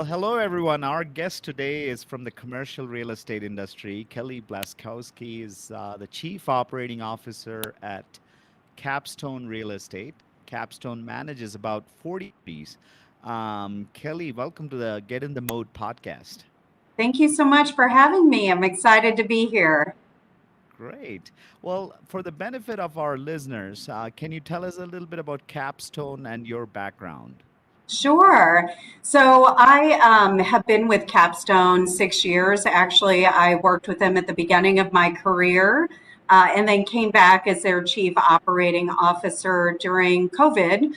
Well, hello everyone. Our guest today is from the commercial real estate industry. Kelly Blaskowsky is the Chief Operating Officer at Capstone Real Estate. Capstone manages about 40 properties. Kelly, welcome to the Get in the Mode podcast. Thank you so much for having me. I'm excited to be here. Great. Well, for the benefit of our listeners, can you tell us a little bit about Capstone and your background? Sure. So I have been with Capstone 6 years. Actually, I worked with them at the beginning of my career and then came back as their chief operating officer during COVID.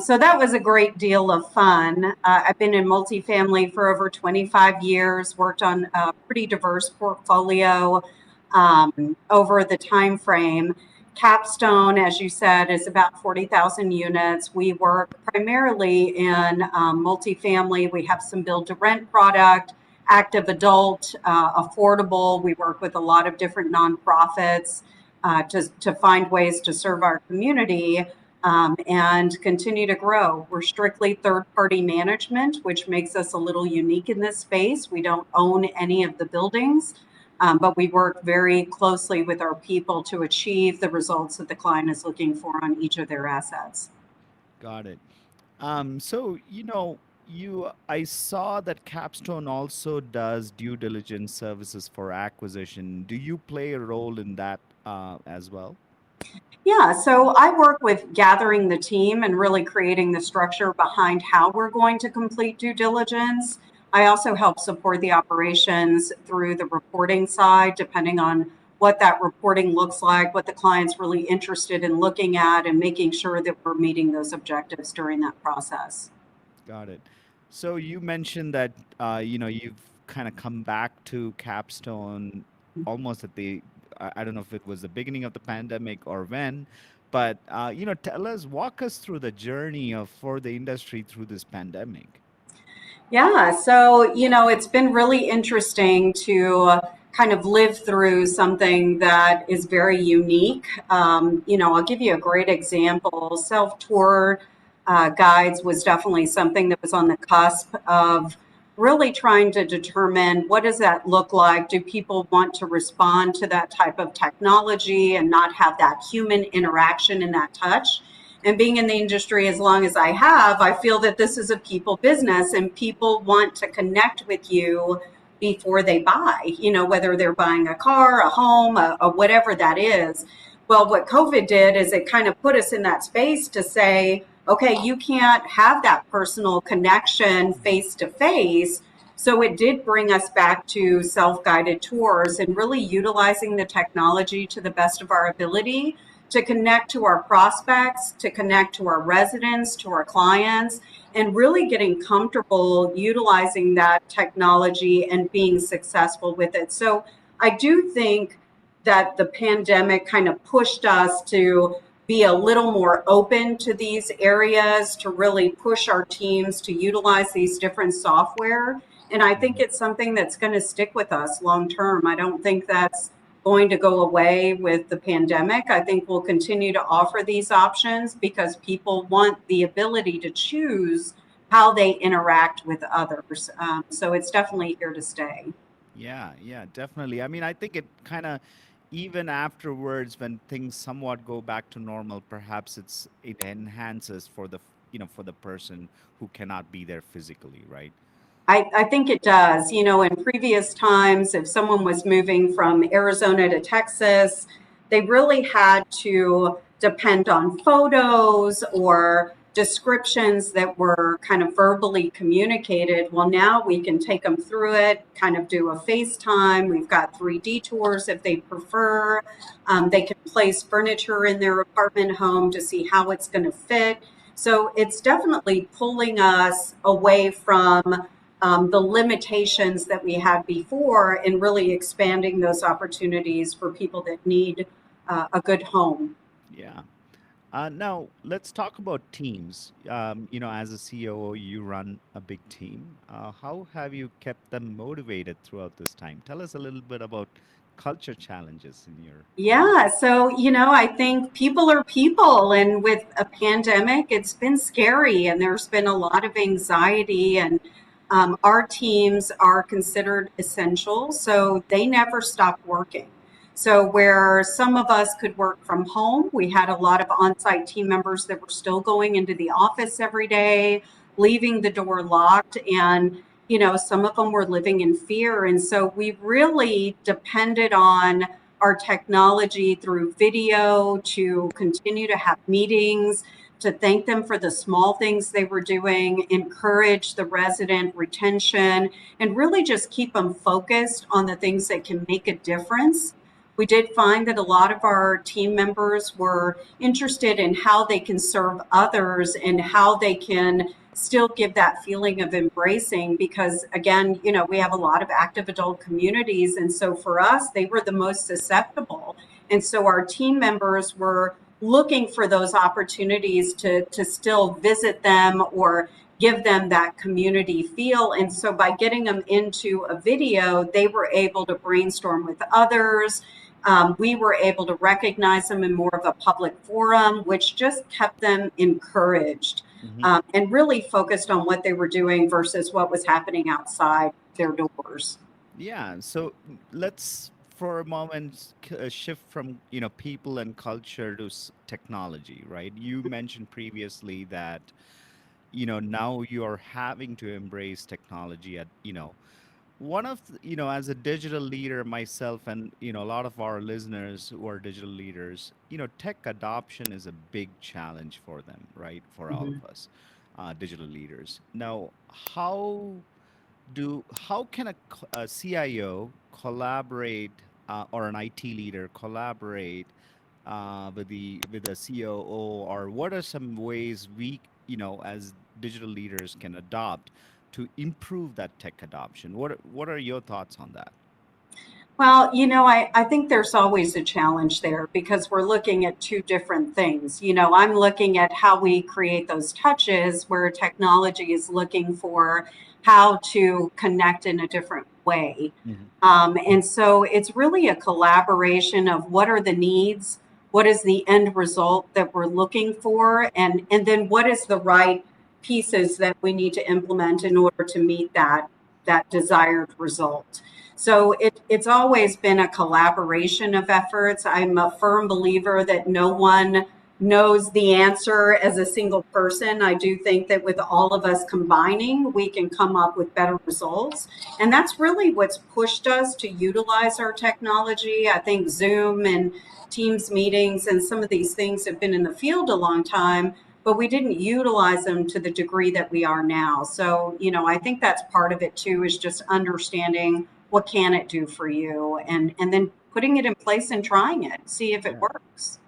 So that was a great deal of fun. I've been in multifamily for over 25 years, worked on a pretty diverse portfolio over the time frame. Capstone, as you said, is about 40,000 units. We work primarily in multifamily. We have some build to rent product, active adult, affordable. We work with a lot of different nonprofits to find ways to serve our community and continue to grow. We're strictly third party management, which makes us a little unique in this space. We don't own any of the buildings. But we work very closely with our people to achieve the results that the client is looking for on each of their assets. Got it. I saw that Capstone also does due diligence services for acquisition. Do you play a role in that as well? Yeah, so I work with gathering the team and really creating the structure behind how we're going to complete due diligence. I also help support the operations through the reporting side, depending on what that reporting looks like, what the client's really interested in looking at, and making sure that we're meeting those objectives during that process. Got it. So you mentioned that you've kind of come back to Capstone almost at I don't know if it was the beginning of the pandemic or when, but walk us through the journey for the industry through this pandemic. Yeah, so, it's been really interesting to kind of live through something that is very unique. I'll give you a great example. Self-tour guides was definitely something that was on the cusp of really trying to determine what does that look like? Do people want to respond to that type of technology and not have that human interaction and that touch? And being in the industry as long as I have, I feel that this is a people business and people want to connect with you before they buy, whether they're buying a car, a home, a whatever that is. Well, what COVID did is it kind of put us in that space to say, okay, you can't have that personal connection face to face. So it did bring us back to self-guided tours and really utilizing the technology to the best of our ability to connect to our prospects, to connect to our residents, to our clients, and really getting comfortable utilizing that technology and being successful with it. So I do think that the pandemic kind of pushed us to be a little more open to these areas, to really push our teams to utilize these different software. And I think it's something that's going to stick with us long term. I don't think that's going to go away with the pandemic. I think we'll continue to offer these options because people want the ability to choose how they interact with others. So it's definitely here to stay. Yeah, definitely. I mean, I think it kind of, even afterwards, when things somewhat go back to normal, perhaps it enhances for the person who cannot be there physically, right? I think it does. In previous times, if someone was moving from Arizona to Texas, they really had to depend on photos or descriptions that were kind of verbally communicated. Well, now we can take them through it, kind of do a FaceTime. We've got 3D tours if they prefer. They can place furniture in their apartment home to see how it's going to fit. So it's definitely pulling us away from the limitations that we had before and really expanding those opportunities for people that need a good home. Yeah. Now let's talk about teams. As a COO, you run a big team. How have you kept them motivated throughout this time? Tell us a little bit about culture challenges in your Yeah, so I think people are people, and with a pandemic, it's been scary, and there's been a lot of anxiety and Our teams are considered essential, so they never stop working. So, where some of us could work from home, we had a lot of on site team members that were still going into the office every day, leaving the door locked. And, some of them were living in fear. And so, we really depended on our technology through video to continue to have meetings, to thank them for the small things they were doing, encourage the resident retention, and really just keep them focused on the things that can make a difference. We did find that a lot of our team members were interested in how they can serve others and how they can still give that feeling of embracing, because again, we have a lot of active adult communities, and so for us they were the most susceptible. And so our team members were looking for those opportunities to still visit them or give them that community feel. And so by getting them into a video, they were able to brainstorm with others. We were able to recognize them in more of a public forum, which just kept them encouraged, Hmm. and really focused on what they were doing versus what was happening outside their doors. Yeah. So let's for a moment shift from people and culture to technology, right? You mentioned previously that now you're having to embrace technology at one of as a digital leader myself, and a lot of our listeners who are digital leaders, tech adoption is a big challenge for them, right? For all Mhm. of us digital leaders. Now, how can a CIO collaborate, or an IT leader collaborate with a COO, or what are some ways we, as digital leaders can adopt to improve that tech adoption? What are your thoughts on that? Well, I think there's always a challenge there because we're looking at two different things. I'm looking at how we create those touches where technology is looking for how to connect in a different way. Hmm. And so it's really a collaboration of what are the needs, what is the end result that we're looking for, and then what is the right pieces that we need to implement in order to meet that desired result. So it's always been a collaboration of efforts. I'm a firm believer that no one knows the answer as a single person. I do think that with all of us combining, we can come up with better results. And that's really what's pushed us to utilize our technology. I think Zoom and Teams meetings and some of these things have been in the field a long time, but we didn't utilize them to the degree that we are now. So, I think that's part of it too, is just understanding what can it do for you, and then putting it in place and trying it, see if it Yeah. works.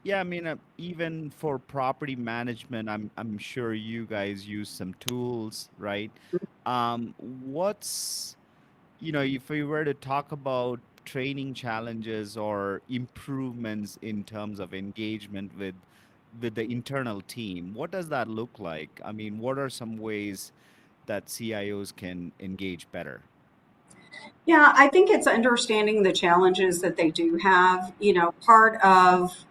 Yeah, I mean, even for property management, I'm sure you guys use some tools, right? What's if we were to talk about training challenges or improvements in terms of engagement with the internal team, what does that look like? I mean, what are some ways that CIOs can engage better? Yeah, I think it's understanding the challenges that they do have. Part of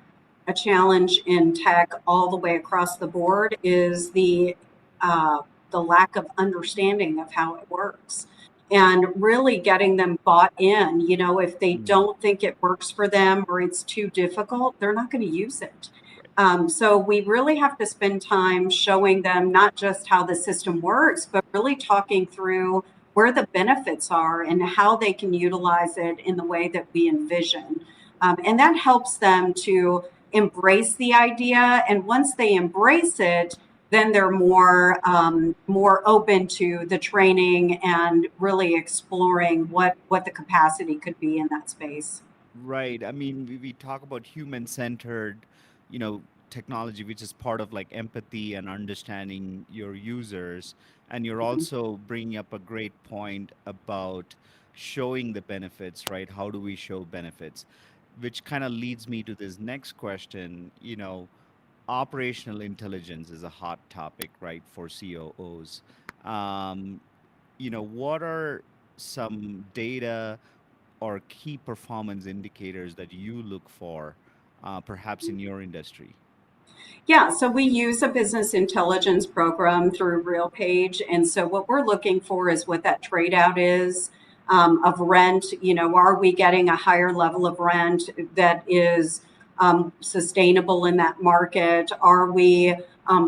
a challenge in tech all the way across the board is the lack of understanding of how it works, and really getting them bought in. If they Mm, don't think it works for them or it's too difficult, they're not going to use it. right. So we really have to spend time showing them not just how the system works, but really talking through where the benefits are and how they can utilize it in the way that we envision. And that helps them to embrace the idea. And once they embrace it, then they're more open to the training and really exploring what the capacity could be in that space. Right. I mean, we talk about human-centered, you know, technology, which is part of like empathy and understanding your users. And you're also bringing up a great point about showing the benefits, right? How do we show benefits? Which kind of leads me to this next question. Operational intelligence is a hot topic, right, for COOs. Um, what are some data or key performance indicators that you look for, perhaps in your industry? Yeah, so we use a business intelligence program through RealPage. And so what we're looking for is what that trade out is of rent. You know, are we getting a higher level of rent that is sustainable in that market? Are we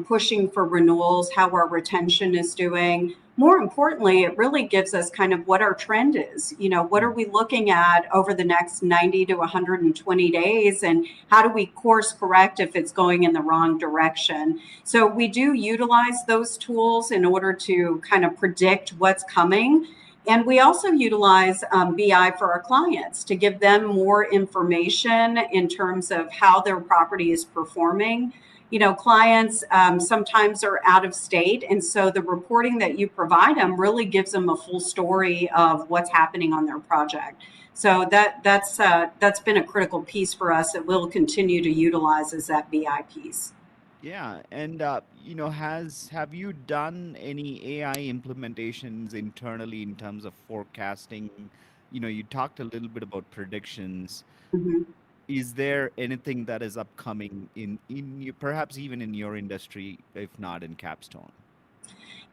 pushing for renewals? How our retention is doing? More importantly, it really gives us kind of what our trend is. You know, what are Mm. we looking at over the next 90 to 120 days? And how do we course correct if it's going in the wrong direction? So we do utilize those tools in order to kind of predict what's coming. And we also utilize BI for our clients to give them more information in terms of how their property is performing. You know, clients sometimes are out of state, and so the reporting that you provide them really gives them a full story of what's happening on their project. So that's been a critical piece for us that we'll continue to utilize as that BI piece. Yeah, and has have you done any AI implementations internally in terms of forecasting? You talked a little bit about predictions. Mhm. Is there anything that is upcoming in you, perhaps even in your industry, if not in Capstone?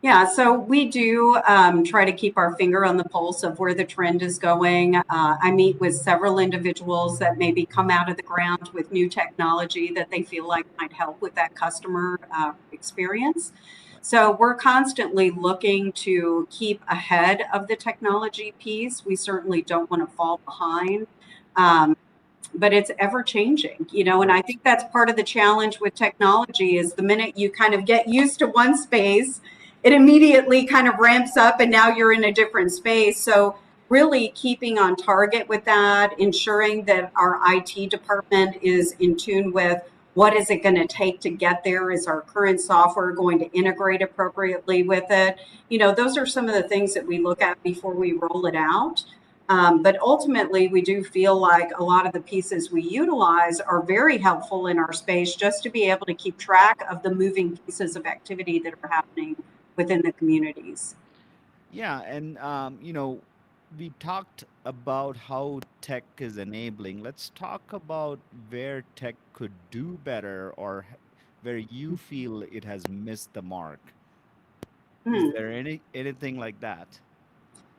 Yeah, so we do try to keep our finger on the pulse of where the trend is going. I meet with several individuals that maybe come out of the ground with new technology that they feel like might help with that customer experience. Right. So we're constantly looking to keep ahead of the technology piece. We certainly don't want to fall behind. Um, but it's ever changing, you know, and I Right. think that's part of the challenge with technology is the minute you kind of get used to one space, it immediately kind of ramps up and now you're in a different space. So really keeping on target with that, ensuring that our IT department is in tune with what is it going to take to get there? Is our current software going to integrate appropriately with it? You know, those are some of the things that we look at before we roll it out. But ultimately, we do feel like a lot of the pieces we utilize are very helpful in our space just to be able to keep track of the moving pieces of activity that are happening within the communities. Yeah, and we talked about how tech is enabling. Let's talk about where tech could do better or where you feel it has missed the mark. Is Hmm. there anything like that?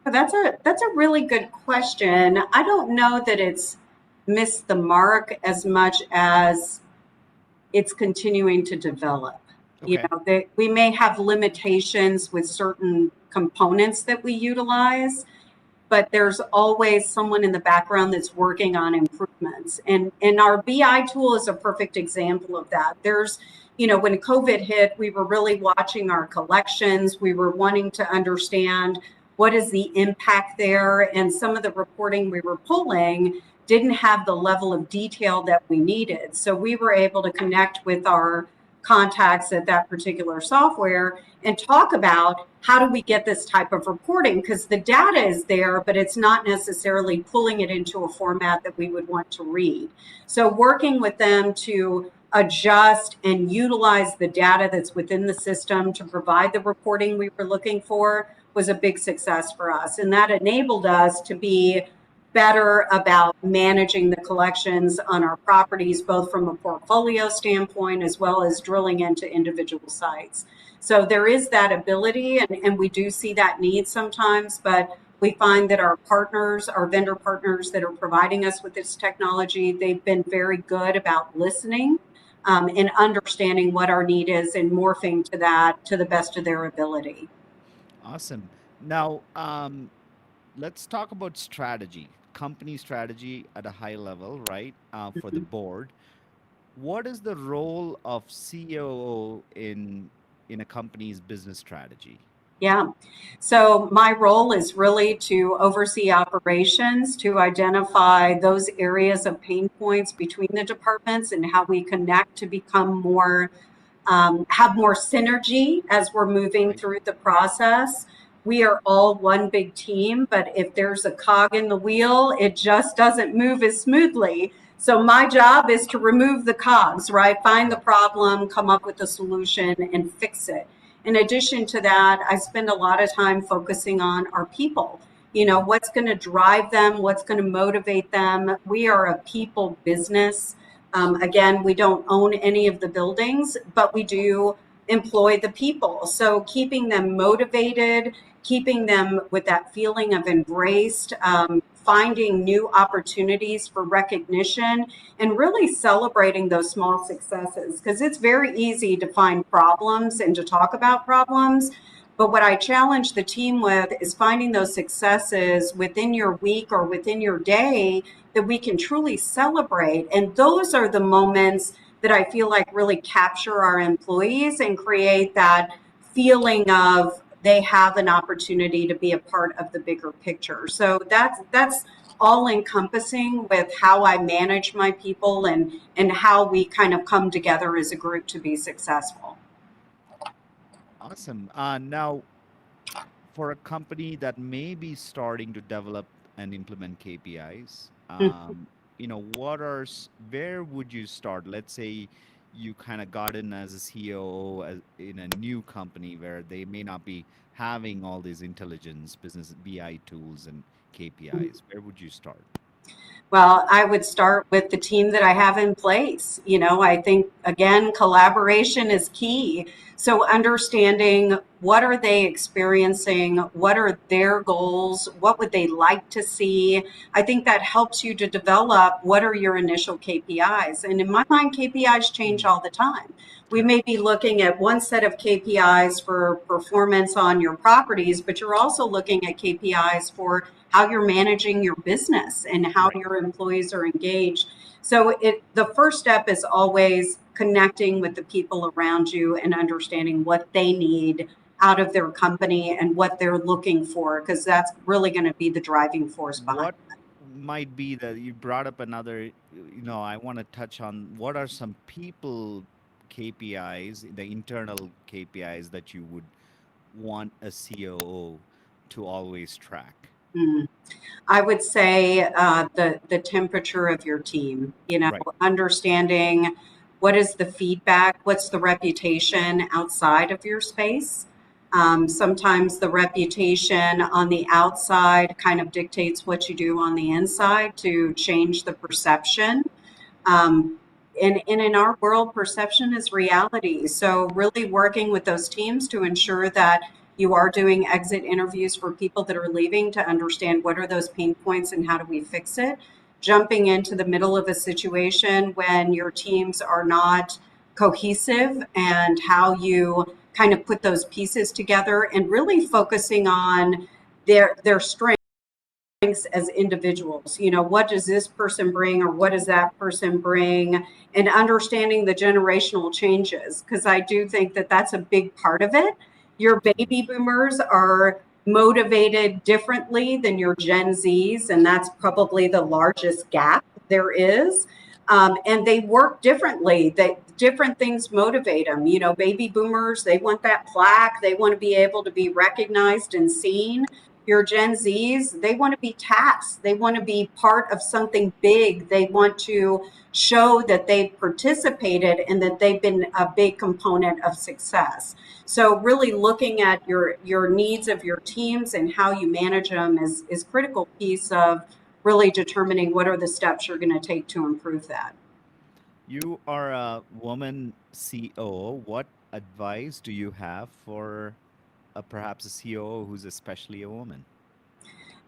That's a really good question. I don't know that it's missed the mark as much as it's continuing to develop. You Okay. know, that we may have limitations with certain components that we utilize, but there's always someone in the background that's working on improvements. And our BI tool is a perfect example of that. There's, you know, when COVID hit, we were really watching our collections. We were wanting to understand what is the impact there. And some of the reporting we were pulling didn't have the level of detail that we needed. So we were able to connect with our contacts at that particular software and talk about how do we get this type of reporting, because the data is there, but it's not necessarily pulling it into a format that we would want to read. So working with them to adjust and utilize the data that's within the system to provide the reporting we were looking for was a big success for us. And that enabled us to be better about managing the collections on our properties, both from a portfolio standpoint as well as drilling into individual sites. So there is that ability, and we do see that need sometimes, but we find that our partners, our vendor partners that are providing us with this technology, they've been very good about listening and understanding what our need is and morphing to that to the best of their ability. Awesome. Now, let's talk about strategy, company strategy at a high level, right? For the board. What is the role of COO in a company's business strategy? Yeah. So my role is really to oversee operations, to identify those areas of pain points between the departments and how we connect to become more, have more synergy as we're moving Right. through the process. We are all one big team, but if there's a cog in the wheel, it just doesn't move as smoothly. So my job is to remove the cogs, right? Find the Right. problem, come up with a solution, and fix it. In addition to that, I spend a lot of time focusing on our people. You know, what's going to drive them, what's going to motivate them. We are a people business. Again, we don't own any of the buildings, but we do employ the people. So keeping them motivated, keeping them with that feeling of embraced, finding new opportunities for recognition, and really celebrating those small successes. Because it's very easy to find problems and to talk about problems. But what I challenge the team with is finding those successes within your week or within your day that we can truly celebrate. And those are the moments that I feel like really capture our employees and create that feeling of they have an opportunity to be a part of the bigger picture. So that's all encompassing with how I manage my people and how we kind of come together as a group to be successful. Awesome. Now, for a company that may be starting to develop and implement KPIs, where would you start? Let's say you kind of got in as a COO in a new company where they may not be having all these intelligence, business BI tools and KPIs. Where would you start? Well, I would start with the team that I have in place. I think, again, collaboration is key. So understanding what are they experiencing, what are their goals, what would they like to see. I think that helps you to develop what are your initial KPIs. And in my mind, KPIs change all the time. We may be looking at one set of KPIs for performance on your properties, but you're also looking at KPIs for how you're managing your business and how your employees are engaged. So the first step is always connecting with the people around you and understanding what they need out of their company and what they're looking for, because that's really going to be the driving force behind What might be that you brought up another, I want to touch on what are some people KPIs, the internal KPIs that you would want a COO to always track? it. I would say the temperature of your team, Right. understanding what is the feedback, what's the reputation outside of your space. Sometimes the reputation on the outside kind of dictates what you do on the inside to change the perception. And in our world, perception is reality. So really working with those teams to ensure that you are doing exit interviews for people that are leaving to understand what are those pain points and how do we fix it. Jumping into the middle of a situation when your teams are not cohesive and how you kind of put those pieces together and really focusing on their strengths as individuals. What does this person bring or what does that person bring, and understanding the generational changes, because I do think that that's a big part of it. Your baby boomers are motivated differently than your Gen Zs, and that's probably the largest gap there is. And they work differently. Different things motivate them. Baby boomers, they want that plaque. They want to be able to be recognized and seen. Your Gen Zs, they want to be tasked. They want to be part of something big. They want to show that they've participated and that they've been a big component of success. So really looking at your needs of your teams and how you manage them is critical piece of really determining what are the steps you're going to take to improve that. You are a woman COO. What advice do you have for perhaps a COO who's especially a woman?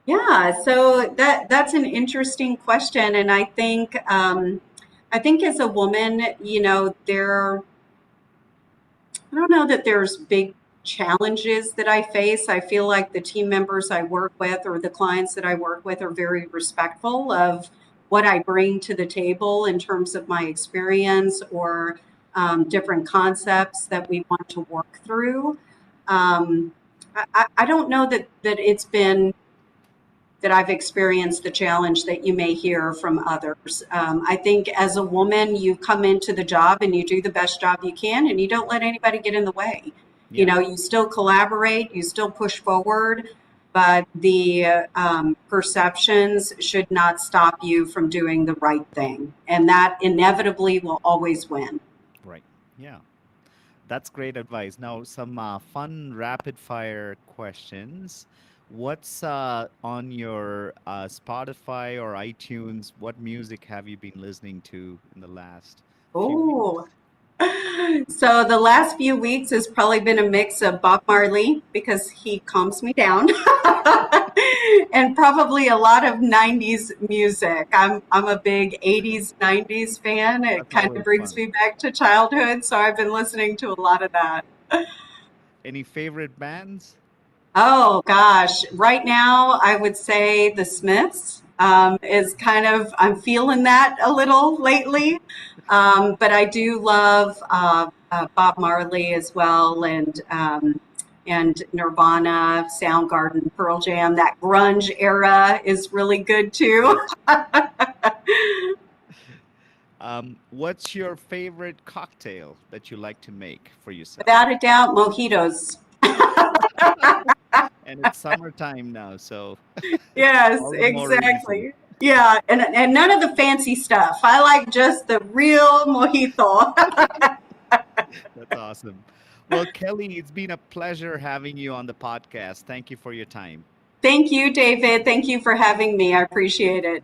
Yeah, so that's an interesting question, and I think as a woman, I don't know that there's big challenges that I face. I feel like the team members I work with or the clients that I work with are very respectful of what I bring to the table in terms of my experience or different concepts that we want to work through. Um, I don't know that it's been that I've experienced the challenge that you may hear from others. I think as a woman, you come into the job and you do the best job you can, and you don't let anybody get in the way. Yeah. You still collaborate, you still push forward, but the perceptions should not stop you from doing the right thing. And that inevitably will always win. Right. Yeah. That's great advice. Now, some fun rapid fire questions. What's on your Spotify or iTunes? What music have you been listening to in the last few Oh, weeks? so the last few weeks has probably been a mix of Bob Marley because he calms me down, and probably a lot of 90s music. I'm a big 80s, 90s fan. It That's kind always of brings fun. me back to childhood, so I've been listening to a lot of that. Any favorite bands? Oh gosh, right now I would say the Smiths is kind of, I'm feeling that a little lately. But I do love Bob Marley as well, and Nirvana, Soundgarden, Pearl Jam. That grunge era is really good too. Right. What's your favorite cocktail that you like to make for yourself? Without a doubt, mojitos. And it's summertime now, so Yes, all the more reason. exactly. Yeah, and none of the fancy stuff. I like just the real mojito. That's awesome. Well, Kelly, it's been a pleasure having you on the podcast. Thank you for your time. Thank you, David. Thank you for having me. I appreciate it.